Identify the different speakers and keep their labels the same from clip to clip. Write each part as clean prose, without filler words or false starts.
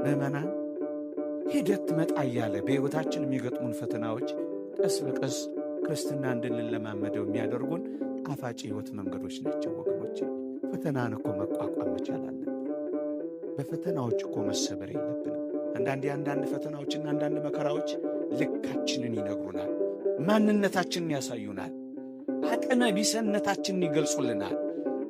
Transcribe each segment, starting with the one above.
Speaker 1: ምዕመናን ሂደት መጣ እያለ በሕይወታችን የሚገጥሙን ፈተናዎች ቀስ በቀስ ክርስትና እንድንለማመደው የሚያደርጉን ጣፋጭ ሕይወት መንገዶች ናቸው ወገኖቼ። ፈተናን እኮ መቋቋም መቻል አለብን። በፈተናዎች እኮ መሰበር የለብንም። አንዳንድ ፈተናዎችና አንዳንድ መከራዎች ልካችንን ይነግሩናል፣ ማንነታችንን ያሳዩናል፣ አቅመ ቢስነታችንን ይገልጹልናል።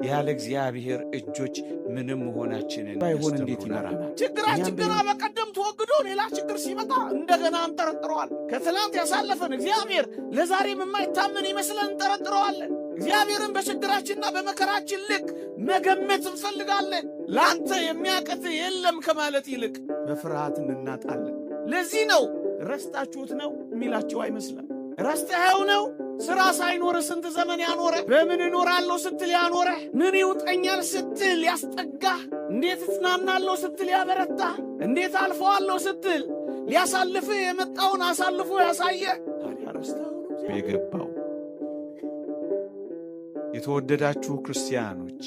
Speaker 1: ያለ እግዚአብሔር እጆች ምንም መሆናችንን ባይሆን እንዴት ይመራናል?
Speaker 2: ችግራችን ገና በቀደም ተወግዶ ሌላ ችግር ሲመጣ እንደገና እንጠረጥረዋል። ከትላንት ያሳለፈን እግዚአብሔር ለዛሬም የማይታመን ይመስለን እንጠረጥረዋለን። እግዚአብሔርን በችግራችንና በመከራችን ልክ መገመት እንፈልጋለን። ለአንተ የሚያቀት የለም ከማለት ይልቅ በፍርሃት እንናጣለን። ለዚህ ነው ረስታችሁት ነው የሚላቸው አይመስልም። ረስተኸው ነው ሥራ ሳይኖር ስንት ዘመን ያኖረ፣ በምን እኖራለሁ ስትል ያኖረ፣ ምን ይውጠኛል ስትል ያስጠጋህ፣ እንዴት እጽናናለሁ ስትል ያበረታህ፣ እንዴት አልፈዋለሁ ስትል ሊያሳልፍህ የመጣውን አሳልፎ ያሳየ። ታዲያ ረስተኸው ነው
Speaker 1: የገባው። የተወደዳችሁ ክርስቲያኖች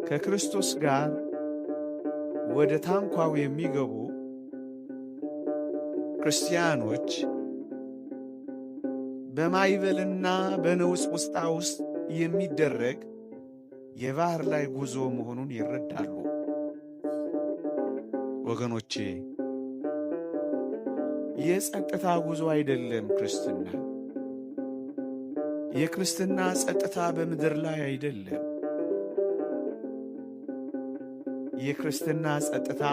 Speaker 1: ከክርስቶስ ጋር ወደ ታንኳው የሚገቡ ክርስቲያኖች በማይበልና በነውጥ ውስጥ የሚደረግ የባህር ላይ ጉዞ መሆኑን ይረዳሉ። ወገኖቼ የጸጥታ ጉዞ አይደለም ክርስትና። የክርስትና ጸጥታ በምድር ላይ አይደለም። የክርስትና ጸጥታ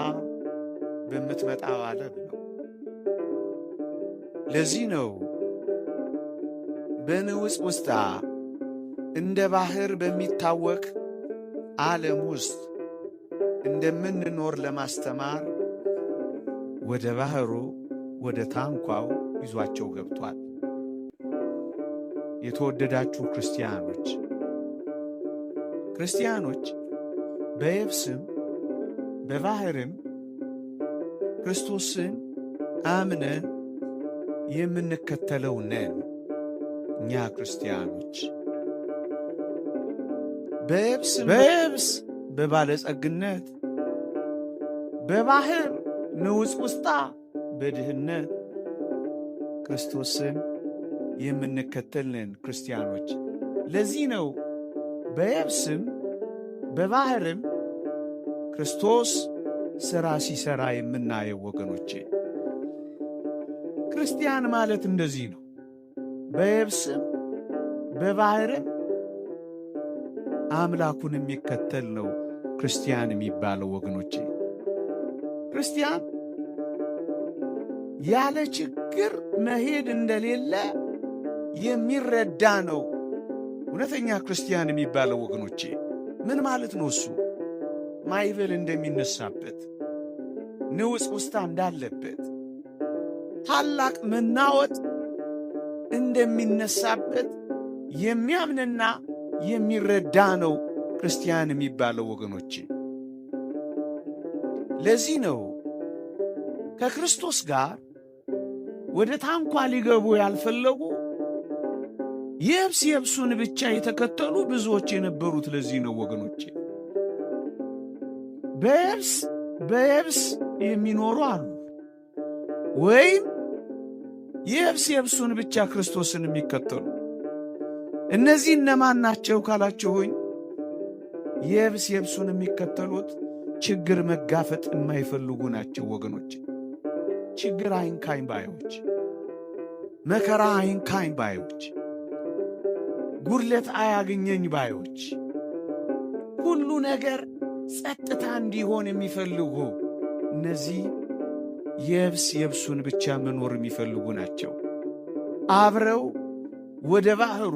Speaker 1: በምትመጣው ዓለም ነው። ለዚህ ነው በንውጽ ውስጥ እንደ ባህር በሚታወቅ ዓለም ውስጥ እንደምንኖር ለማስተማር ወደ ባህሩ ወደ ታንኳው ይዟቸው ገብቷል። የተወደዳችሁ ክርስቲያኖች በየብስም በባህርም ክርስቶስን አምነን የምንከተለው ነን። እኛ ክርስቲያኖች በየብስ በባለጸግነት፣ በባህር ንውጽ ውስጣ በድህነት ክርስቶስን የምንከተል ነን ክርስቲያኖች። ለዚህ ነው በየብስም በባህርም ክርስቶስ ሥራ ሲሠራ የምናየው ወገኖቼ። ክርስቲያን ማለት እንደዚህ ነው። በየብስም በባህርም አምላኩን የሚከተል ነው ክርስቲያን የሚባለው ወገኖቼ። ክርስቲያን ያለ ችግር መሄድ እንደሌለ የሚረዳ ነው እውነተኛ ክርስቲያን የሚባለው ወገኖቼ። ምን ማለት ነው እሱ? ማይበል እንደሚነሳበት፣ ንውጽ ውስጥ እንዳለበት፣ ታላቅ መናወጥ እንደሚነሳበት የሚያምንና የሚረዳ ነው ክርስቲያን የሚባለው ወገኖቼ። ለዚህ ነው ከክርስቶስ ጋር ወደ ታንኳ ሊገቡ ያልፈለጉ የብሱን ብቻ የተከተሉ ብዙዎች የነበሩት። ለዚህ ነው ወገኖቼ በየብስ የሚኖሩ አሉ፣ ወይም የብሱን ብቻ ክርስቶስን የሚከተሉ። እነዚህ እነማን ናቸው ካላችሁኝ፣ የብሱን የሚከተሉት ችግር መጋፈጥ የማይፈልጉ ናቸው ወገኖች። ችግር አይንካኝ ባዮች፣ መከራ አይንካኝ ባዮች፣ ጉድለት አያገኘኝ ባዮች፣ ሁሉ ነገር ጸጥታ እንዲሆን የሚፈልጉ እነዚህ የብሱን ብቻ መኖር የሚፈልጉ ናቸው። አብረው ወደ ባህሩ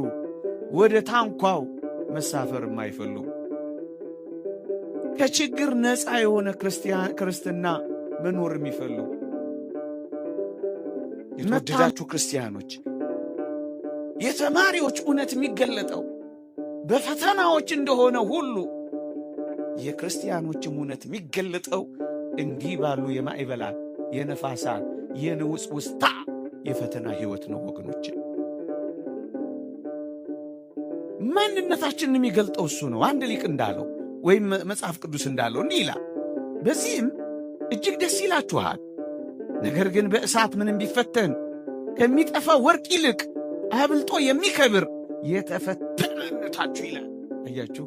Speaker 1: ወደ ታንኳው መሳፈር የማይፈልጉ፣ ከችግር ነፃ የሆነ ክርስትና መኖር የሚፈልጉ። የተወደዳችሁ ክርስቲያኖች የተማሪዎች እውነት የሚገለጠው በፈተናዎች እንደሆነ ሁሉ የክርስቲያኖችም እውነት የሚገለጠው እንዲህ ባሉ የማዕበላት፣ የነፋሳት፣ የንውጽ ውስጣ የፈተና ሕይወት ነው ወገኖች። ማንነታችንን የሚገልጠው እሱ ነው። አንድ ሊቅ እንዳለው ወይም መጽሐፍ ቅዱስ እንዳለው እንዲህ ይላል፣
Speaker 2: በዚህም እጅግ ደስ ይላችኋል። ነገር ግን በእሳት ምንም ቢፈተን ከሚጠፋ ወርቅ ይልቅ አብልጦ የሚከብር የተፈተነ እምነታችሁ ይላል። አያችሁ፣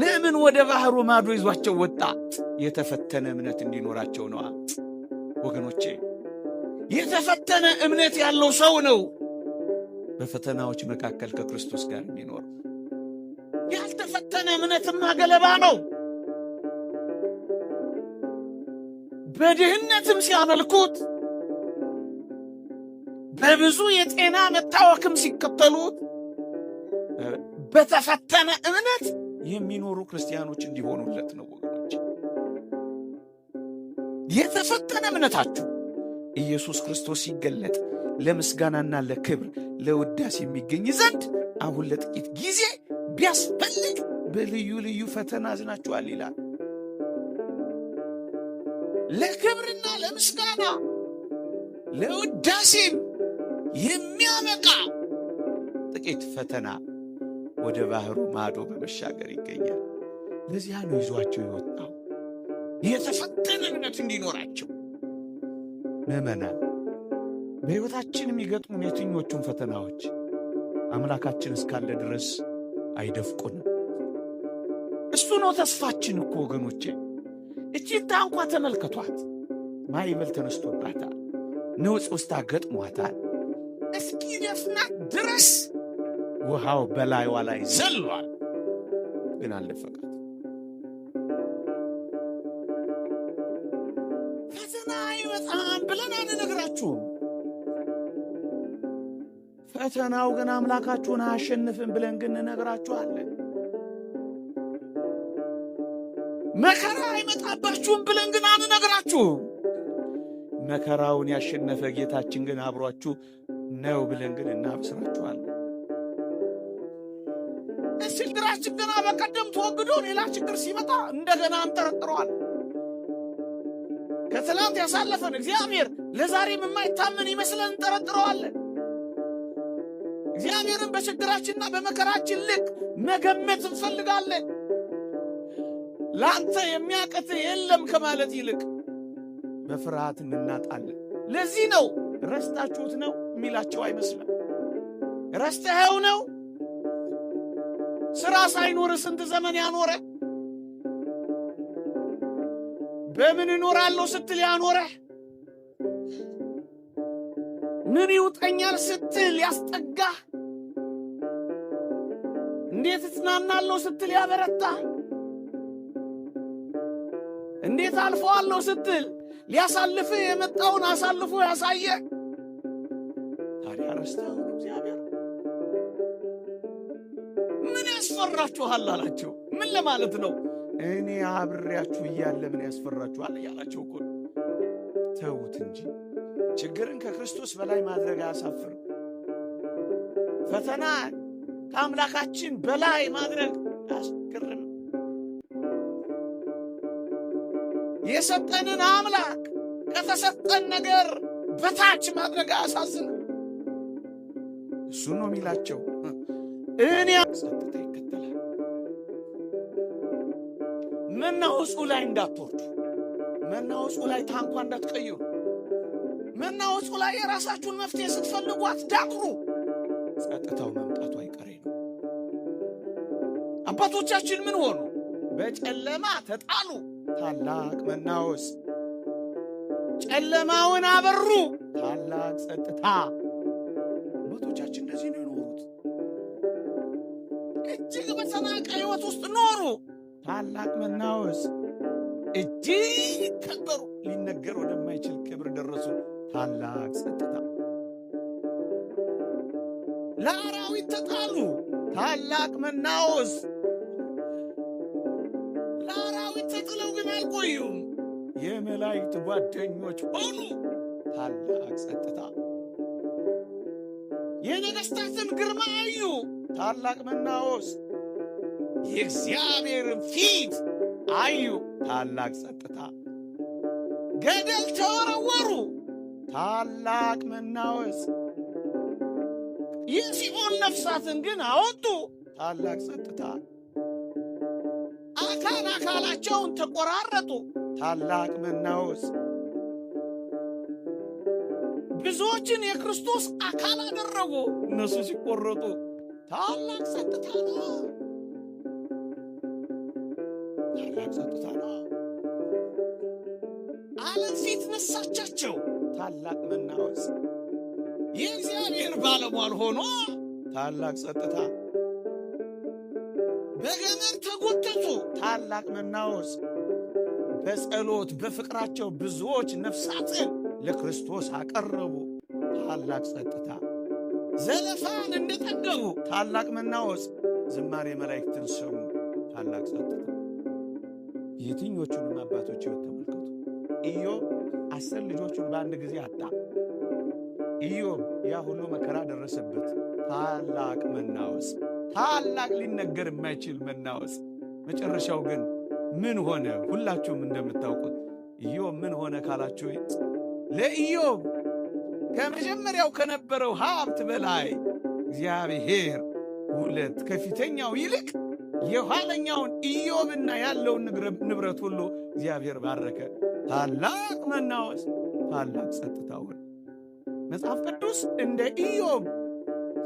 Speaker 2: ለምን ወደ ባህሩ ማዶ ይዟቸው ወጣ? የተፈተነ እምነት እንዲኖራቸው ነዋ። ወገኖቼ፣ የተፈተነ እምነት ያለው ሰው ነው በፈተናዎች መካከል ከክርስቶስ ጋር የሚኖር። ያልተፈተነ እምነትማ ገለባ ነው። በድህነትም ሲያመልኩት፣ በብዙ የጤና መታወክም ሲከተሉት፣ በተፈተነ እምነት የሚኖሩ ክርስቲያኖች እንዲሆኑለት ነው። ወገኖች፣ የተፈተነ እምነታችሁ ኢየሱስ ክርስቶስ ሲገለጥ ለምስጋናና ለክብር ለውዳሴ የሚገኝ ዘንድ አሁን ለጥቂት ጊዜ ቢያስፈልግ በልዩ ልዩ ፈተና አዝናችኋል ይላል። ለክብርና ለምስጋና ለውዳሴም የሚያበቃ ጥቂት ፈተና ወደ ባህሩ ማዶ በመሻገር ይገኛል። ለዚያ ነው ይዟቸው የወጣው፣ የተፈተነ እምነት እንዲኖራቸው። ምዕመናን፣ በሕይወታችን የሚገጥሙን የትኞቹን ፈተናዎች አምላካችን እስካለ ድረስ አይደፍቁንም። እሱ ነው ተስፋችን እኮ ወገኖቼ። እቺን ታንኳ ተመልከቷት። ማዕበል ተነስቶባታል፣ ነውጥ ውስጥ ገጥሟታል። እስኪ ደፍናት ድረስ ውሃው በላይዋ ላይ ዘሏል፣ ግን አልደፈቃት። ፈተና አይመጣም ብለን አንነግራችሁም። ፈተናው ግን አምላካችሁን አያሸንፍም ብለን ግን እንነግራችኋለን። መከራ አይመጣባችሁም ብለን ግን አንነግራችሁም። መከራውን ያሸነፈ ጌታችን ግን አብሯችሁ ነው ብለን ግን እናብስራችኋለን። ችግራችን ገና በቀደም ተወግዶ ሌላ ችግር ሲመጣ እንደገና እንጠረጥረዋል። ከትላንት ያሳለፈን እግዚአብሔር ለዛሬም የማይታመን ይመስለን እንጠረጥረዋለን። እግዚአብሔርን በችግራችንና በመከራችን ልክ መገመት እንፈልጋለን። ለአንተ የሚያቀት የለም ከማለት ይልቅ በፍርሃት እንናጣለን። ለዚህ ነው ረስታችሁት ነው የሚላቸው አይመስልም። ረስተኸው ነው። ሥራ ሳይኖር ስንት ዘመን ያኖረ፣ በምን እኖራለሁ ስትል ያኖረህ፣ ምን ይውጠኛል ስትል ያስጠጋህ፣ እንዴት እጽናናለሁ ስትል ያበረታህ፣ እንዴት አልፈዋለሁ ስትል ሊያሳልፍህ የመጣውን አሳልፎ ያሳየ። ታዲያ ረስተኸው ነው እግዚአብሔር? ምን ያስፈራችኋል አላቸው። ምን ለማለት ነው? እኔ አብሬያችሁ እያለ ምን ያስፈራችኋል እያላቸው እኮ። ተዉት እንጂ ችግርን ከክርስቶስ በላይ ማድረግ አያሳፍርም። ፈተና ከአምላካችን በላይ ማድረግ አያስገርምም። የሰጠንን አምላክ ከተሰጠን ነገር በታች ማድረግ አያሳዝንም። እሱ ነው የሚላቸው። እኔ ጸጥታ ይከተላል። መናወጹ ላይ እንዳትወርዱ፣ መናወጹ ላይ ታንኳ እንዳትቀይሩ፣ መናወጹ ላይ የራሳችሁን መፍትሄ ስትፈልጉ አትዳክሩ። ጸጥታው መምጣቱ አይቀሬ ነው። አባቶቻችን ምን ሆኑ? በጨለማ ተጣሉ፣ ታላቅ መናወጽ። ጨለማውን አበሩ፣ ታላቅ ጸጥታ። አባቶቻችን እንደዚህ ነው የኖሩት። እጅግ በተናቀ ሕይወት ውስጥ ኖሩ፣ ታላቅ መናወጽ። እጅግ ከበሩ፣ ሊነገር ወደማይችል ክብር ደረሱ፣ ታላቅ ጸጥታ። ለአራዊት ተጣሉ፣ ታላቅ መናወጽ። ለአራዊት ተጥለው ግን አልቆዩም፣ የመላእክት ጓደኞች ሆኑ፣ ታላቅ ጸጥታ። የነገሥታትን ግርማ አዩ፣ ታላቅ መናወጽ። የእግዚአብሔርን ፊት አዩ፣ ታላቅ ጸጥታ። ገደል ተወረወሩ፣ ታላቅ መናወጽ። የሲኦል ነፍሳትን ግን አወጡ፣ ታላቅ ጸጥታ። አካላቸውን ተቆራረጡ፣
Speaker 1: ታላቅ መናወጽ።
Speaker 2: ብዙዎችን የክርስቶስ አካል አደረጉ። እነሱ ሲቆረጡ ታላቅ ጸጥታ ነው። ታላቅ ጸጥታ ነው። ዓለም ፊት ነሳቻቸው። ታላቅ መናወጽ። የእግዚአብሔር ባለሟል ሆኖ ታላቅ ጸጥታ። በገመድ ተጎተቱ። ታላቅ መናወጽ። በጸሎት በፍቅራቸው ብዙዎች ነፍሳትን ለክርስቶስ አቀረቡ። ታላቅ ጸጥታ። ዘለፋን እንደጠገቡ። ታላቅ መናወጽ። ዝማሬ መላእክትን ሰሙ። ታላቅ ጸጥታ። የትኞቹንም አባቶች ሕይወት ተመልከቱ። ኢዮብ 10 ልጆቹን በአንድ ጊዜ አጣ። ኢዮብ ያ ሁሉ መከራ ደረሰበት። ታላቅ መናወጽ። ታላቅ ሊነገር የማይችል መናወጽ። መጨረሻው ግን ምን ሆነ? ሁላችሁም እንደምታውቁት ኢዮብ ምን ሆነ ካላችሁ፣ ለኢዮብ ከመጀመሪያው ከነበረው ሀብት በላይ እግዚአብሔር ሁለት ከፊተኛው ይልቅ የኋለኛውን ኢዮብና ያለውን ንብረት ሁሉ እግዚአብሔር ባረከ። ታላቅ መናወጽ፣ ታላቅ ጸጥታ ሆነ። መጽሐፍ ቅዱስ እንደ ኢዮብ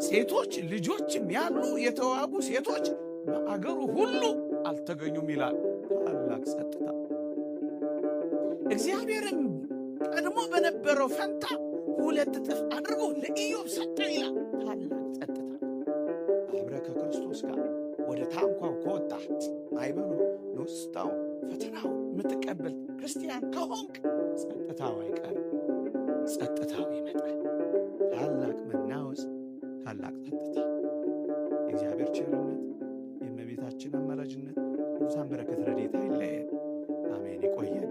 Speaker 2: ሴቶች ልጆችም ያሉ የተዋቡ ሴቶች በአገሩ ሁሉ አልተገኙም ይላል። ታላቅ ጸጥታ። እግዚአብሔርም ቀድሞ በነበረው ፈንታ 2 እጥፍ አድርጎ ለኢዮብ ሰጠ ይላል። ታላቅ ጸጥታ። አብረ ከክርስቶስ ጋር ወደ ታንኳው ከወጣህ ማይበሉ ንውስታው ፈተናው የምትቀበል ክርስቲያን ከሆንክ ጸጥታው አይቀርም፣ ጸጥታው ይመጣል። ታላቅ መናወጽ፣ ታላቅ ጸጥታ። የእግዚአብሔር ቸርነት፣ የእመቤታችን አማላጅነት፣ ቅዱሳን በረከት ረድኤታ አይለየን። አሜን። ይቆየን።